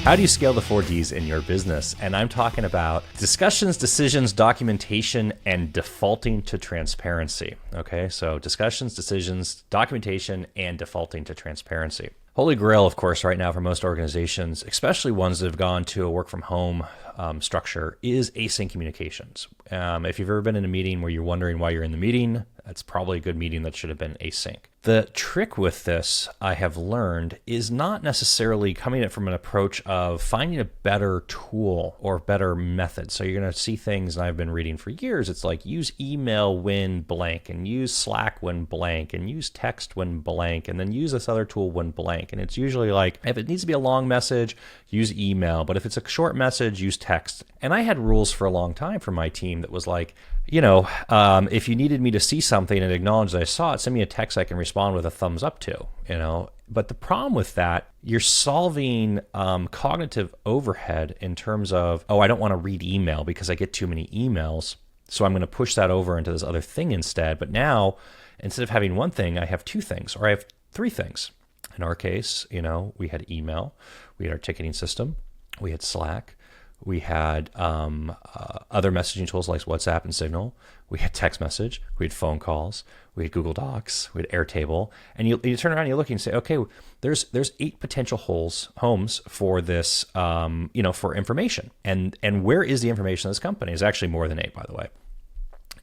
How do you scale the 4Ds in your business? And I'm talking about discussions, decisions, documentation, and defaulting to transparency. Okay, so discussions, decisions, documentation, and defaulting to transparency. Holy grail, of course, right now for most organizations, especially ones that have gone to a work from home structure, is async communications. If you've ever been in a meeting where you're wondering why you're in the meeting, that's probably a good meeting that should have been async. The trick with this, I have learned, is not necessarily coming at it from an approach of finding a better tool or better method. So you're going to see things, and I've been reading for years, it's like use email when blank, and use Slack when blank, and use text when blank, and then use this other tool when blank. And it's usually like, if it needs to be a long message, use email. But if it's a short message, use text. And I had rules for a long time for my team that was like, if you needed me to see something and acknowledge that I saw it, send me a text I can respond with a thumbs up to, But the problem with that, you're solving cognitive overhead in terms of, I don't want to read email because I get too many emails. So I'm going to push that over into this other thing instead. But now, instead of having one thing, I have two things, or I have three things. In our case, we had email, we had our ticketing system, we had Slack, we had other messaging tools like WhatsApp and Signal. We had text message. We had phone calls. We had Google Docs. We had Airtable. And you turn around and you look and say, okay, there's 8 potential homes for this, for information. And where is the information in this company? It's actually more than 8, by the way.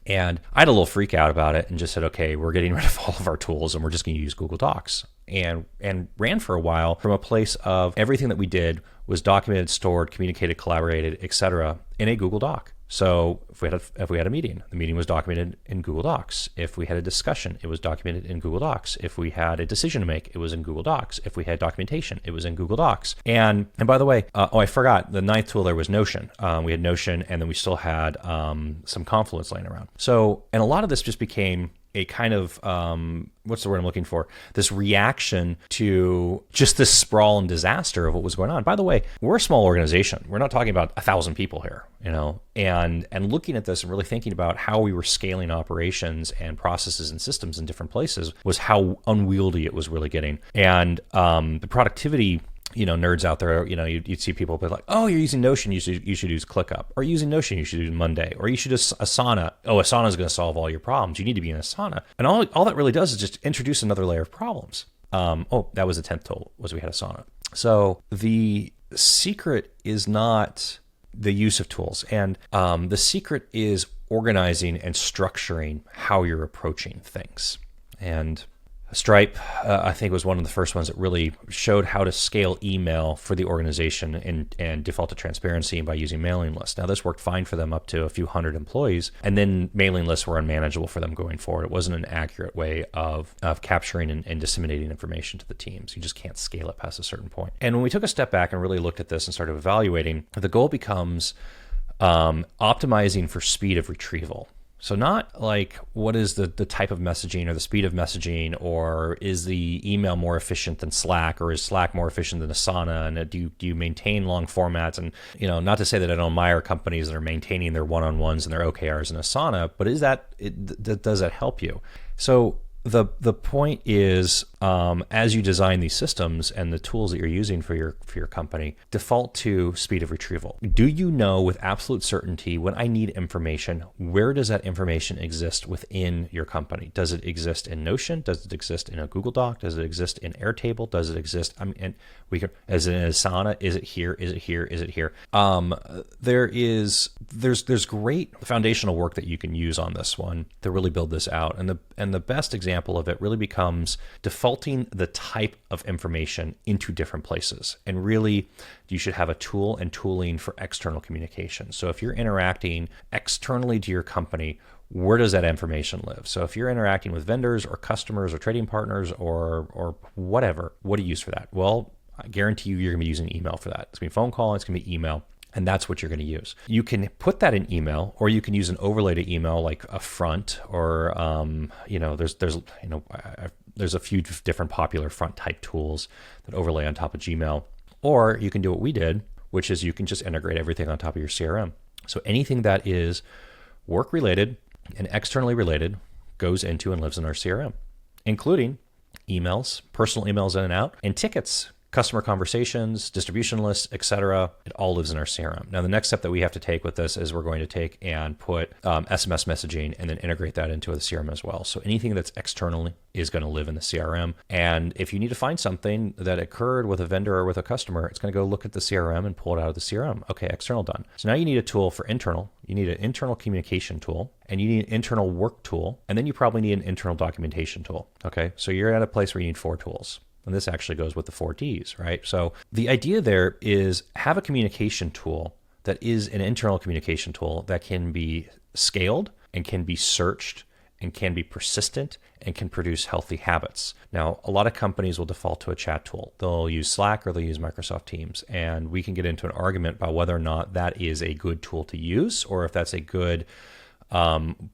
And I had a little freak out about it and just said, okay, we're getting rid of all of our tools and we're just going to use Google Docs. And ran for a while from a place of everything that we did was documented, stored, communicated, collaborated, etc. in a Google Doc. So if we had a meeting, the meeting was documented in Google Docs. If we had a discussion, it was documented in Google Docs. If we had a decision to make, it was in Google Docs. If we had documentation, it was in Google Docs. And by the way, I forgot, the 9th tool there was Notion. We had Notion, and then we still had some Confluence laying around. So, and a lot of this just became a kind of, what's the word I'm looking for? This reaction to just this sprawl and disaster of what was going on. By the way, we're a small organization. We're not talking about 1,000 people here, and looking at this and really thinking about how we were scaling operations and processes and systems in different places was how unwieldy it was really getting. And the productivity nerds out there, you'd see people be like, oh, you're using Notion, you should use ClickUp. Or using Notion, you should use Monday. Or you should use Asana. Oh, Asana is going to solve all your problems. You need to be in Asana. And all that really does is just introduce another layer of problems. That was the 10th tool, was we had Asana. So the secret is not the use of tools. And the secret is organizing and structuring how you're approaching things. And Stripe, I think, was one of the first ones that really showed how to scale email for the organization and default to transparency by using mailing lists. Now, this worked fine for them up to a few hundred employees, and then mailing lists were unmanageable for them going forward. It wasn't an accurate way of capturing and disseminating information to the teams. You just can't scale it past a certain point. And when we took a step back and really looked at this and started evaluating, the goal becomes optimizing for speed of retrieval. So not like what is the type of messaging or the speed of messaging, or is the email more efficient than Slack, or is Slack more efficient than Asana, and do you maintain long formats? And not to say that I don't admire companies that are maintaining their one-on-ones and their OKRs in Asana, but does that help you? So the point is, as you design these systems and the tools that you're using for your company, default to speed of retrieval. Do you know with absolute certainty when I need information, where does that information exist within your company? Does it exist in Notion? Does it exist in a Google Doc? Does it exist in Airtable? Does it exist? As in Asana? Is it here? Is it here? Is it here? There's great foundational work that you can use on this one to really build this out, and the best example of it really becomes defaulting the type of information into different places. And really, you should have a tool and tooling for external communication. So if you're interacting externally to your company, where does that information live? So if you're interacting with vendors or customers or trading partners or whatever, what do you use for that? Well, I guarantee you're going to be using email for that. It's going to be phone call, it's going to be email. And that's what you're going to use. You can put that in email, or you can use an overlay to email like a front, or there's a few different popular front type tools that overlay on top of Gmail. Or you can do what we did, which is you can just integrate everything on top of your CRM. So anything that is work related and externally related goes into and lives in our CRM, including emails, personal emails in and out, and tickets customer conversations, distribution lists, etc. It all lives in our CRM. Now, the next step that we have to take with this is we're going to take and put SMS messaging and then integrate that into the CRM as well. So anything that's externally is going to live in the CRM. And if you need to find something that occurred with a vendor or with a customer, it's going to go look at the CRM and pull it out of the CRM. Okay, external done. So now you need a tool for internal. You need an internal communication tool, and you need an internal work tool, and then you probably need an internal documentation tool. Okay, so you're at a place where you need 4 tools. And this actually goes with the 4D's, right? So the idea there is have a communication tool that is an internal communication tool that can be scaled and can be searched and can be persistent and can produce healthy habits. Now, a lot of companies will default to a chat tool. They'll use Slack or they'll use Microsoft Teams. And we can get into an argument about whether or not that is a good tool to use or if that's a good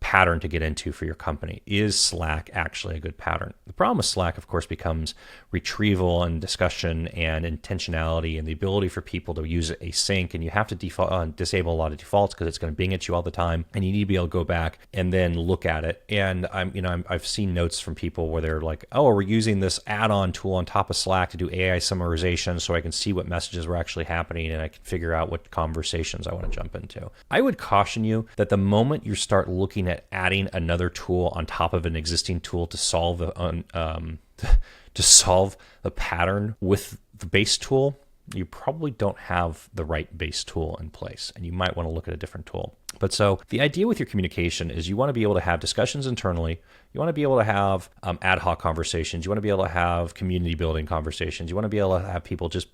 pattern to get into for your company. Is Slack actually a good pattern? The problem with Slack, of course, becomes retrieval and discussion and intentionality and the ability for people to use it async. And you have to disable a lot of defaults because it's going to bing at you all the time. And you need to be able to go back and then look at it. And I've seen notes from people where they're like, oh, we're using this add-on tool on top of Slack to do AI summarization so I can see what messages were actually happening and I can figure out what conversations I want to jump into. I would caution you that the moment you start looking at adding another tool on top of an existing tool to solve the pattern with the base tool, you probably don't have the right base tool in place, and you might want to look at a different tool. But so the idea with your communication is you want to be able to have discussions internally. You want to be able to have ad hoc conversations. You want to be able to have community building conversations. You want to be able to have people just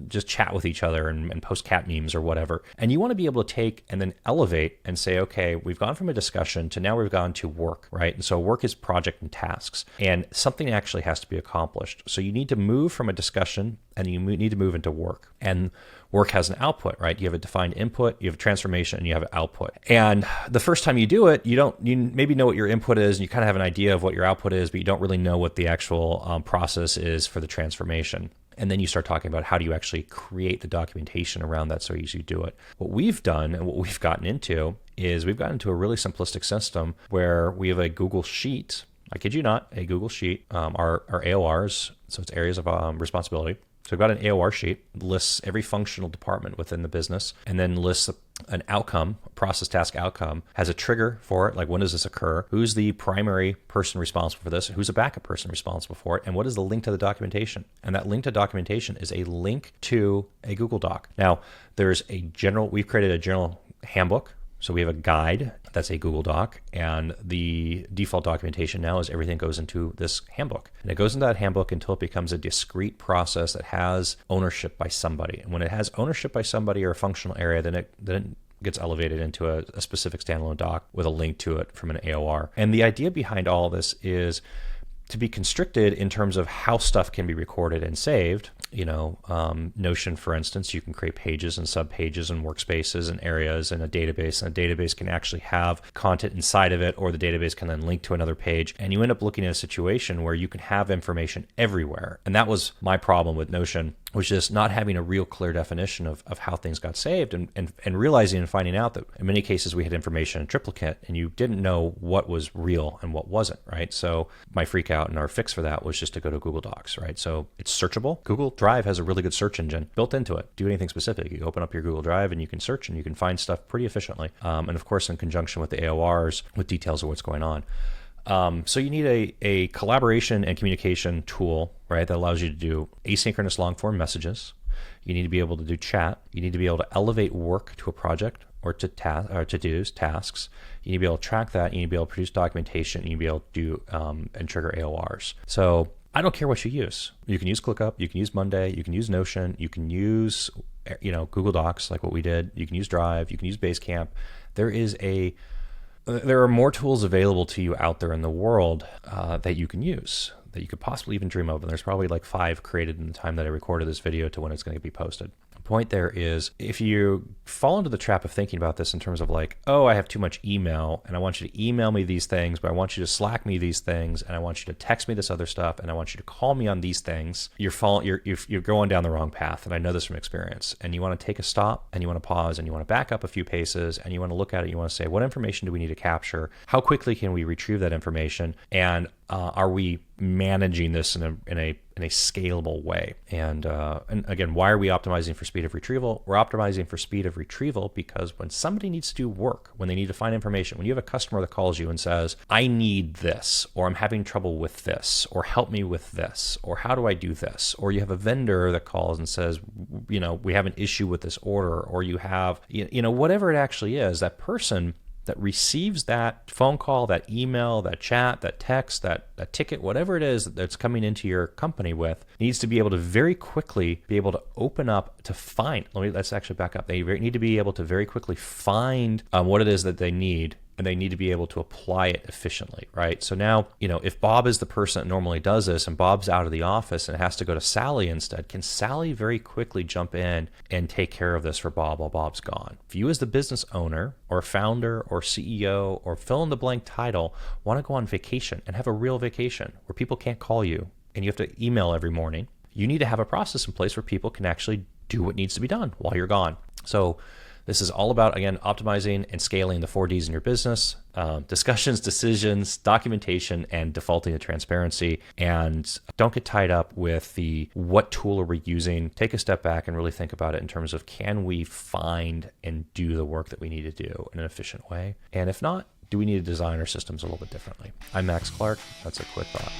just chat with each other and post cat memes or whatever. And you want to be able to take and then elevate and say, okay, we've gone from a discussion to now we've gone to work, right? And so work is project and tasks, and something actually has to be accomplished. So you need to move from a discussion and you need to move into work. And work has an output, right? You have a defined input, you have a transformation, and you have an output. And the first time you do it, you maybe know what your input is, and you kind of have an idea of what your output is, but you don't really know what the actual process is for the transformation. And then you start talking about how do you actually create the documentation around that so you do it. What we've done and what we've gotten into is we've gotten into a really simplistic system where we have a Google Sheet. I kid you not, a Google Sheet, our AORs, so it's areas of responsibility. So we've got an AOR sheet, lists every functional department within the business, and then lists an outcome, a process task outcome, has a trigger for it, like when does this occur, who's the primary person responsible for this, who's a backup person responsible for it, and what is the link to the documentation. And that link to documentation is a link to a Google Doc. Now, we've created a general handbook. So we have a guide that's a Google Doc, and the default documentation now is everything goes into this handbook. And it goes into that handbook until it becomes a discrete process that has ownership by somebody. And when it has ownership by somebody or a functional area, then it gets elevated into a specific standalone doc with a link to it from an AOR. And the idea behind all this is to be constricted in terms of how stuff can be recorded and saved. Notion, for instance, you can create pages and subpages and workspaces and areas in a database, and a database can actually have content inside of it, or the database can then link to another page. And you end up looking at a situation where you can have information everywhere. And that was my problem with Notion, was just not having a real clear definition of how things got saved and realizing and finding out that in many cases we had information in triplicate and you didn't know what was real and what wasn't, right? So my freak out and our fix for that was just to go to Google Docs, right? So it's searchable. Google Drive has a really good search engine built into it. Do anything specific. You open up your Google Drive and you can search and you can find stuff pretty efficiently. And of course, in conjunction with the AORs with details of what's going on. So you need a collaboration and communication tool, right, that allows you to do asynchronous long-form messages. You need to be able to do chat. You need to be able to elevate work to a project or to to-dos, tasks. You need to be able to track that. You need to be able to produce documentation. You need to be able to do and trigger AORs. So I don't care what you use. You can use ClickUp. You can use Monday. You can use Notion. You can use Google Docs like what we did. You can use Drive. You can use Basecamp. There are more tools available to you out there in the world that you can use, that you could possibly even dream of. And there's probably like 5 created in the time that I recorded this video to when it's going to be posted. The point there is, if you fall into the trap of thinking about this in terms of like, oh, I have too much email and I want you to email me these things, but I want you to Slack me these things, and I want you to text me this other stuff, and I want you to call me on these things, you're going down the wrong path. And I know this from experience. And you want to take a stop, and you want to pause, and you want to back up a few paces, and you want to look at it. You want to say, what information do we need to capture? How quickly can we retrieve that information? And are we managing this in a scalable way? And again, why are we optimizing for speed of retrieval? We're optimizing for speed of retrieval because when somebody needs to do work, when they need to find information, when you have a customer that calls you and says, I need this, or I'm having trouble with this, or help me with this, or how do I do this? Or you have a vendor that calls and says, we have an issue with this order, or you have, whatever it actually is, that person that receives that phone call, that email, that chat, that text, that ticket, whatever it is that's coming into your company with, needs to be able to very quickly be able to open up to find. Let's actually back up. They need to be able to very quickly find what it is that they need, and they need to be able to apply it efficiently, right? So now, if Bob is the person that normally does this and Bob's out of the office and has to go to Sally instead, can Sally very quickly jump in and take care of this for Bob while Bob's gone? If you as the business owner or founder or CEO or fill in the blank title want to go on vacation and have a real vacation where people can't call you and you have to email every morning, you need to have a process in place where people can actually do what needs to be done while you're gone. So this is all about, again, optimizing and scaling the 4Ds in your business, discussions, decisions, documentation, and defaulting to transparency. And don't get tied up with what tool are we using. Take a step back and really think about it in terms of, can we find and do the work that we need to do in an efficient way? And if not, do we need to design our systems a little bit differently? I'm Max Clark. That's a quick thought.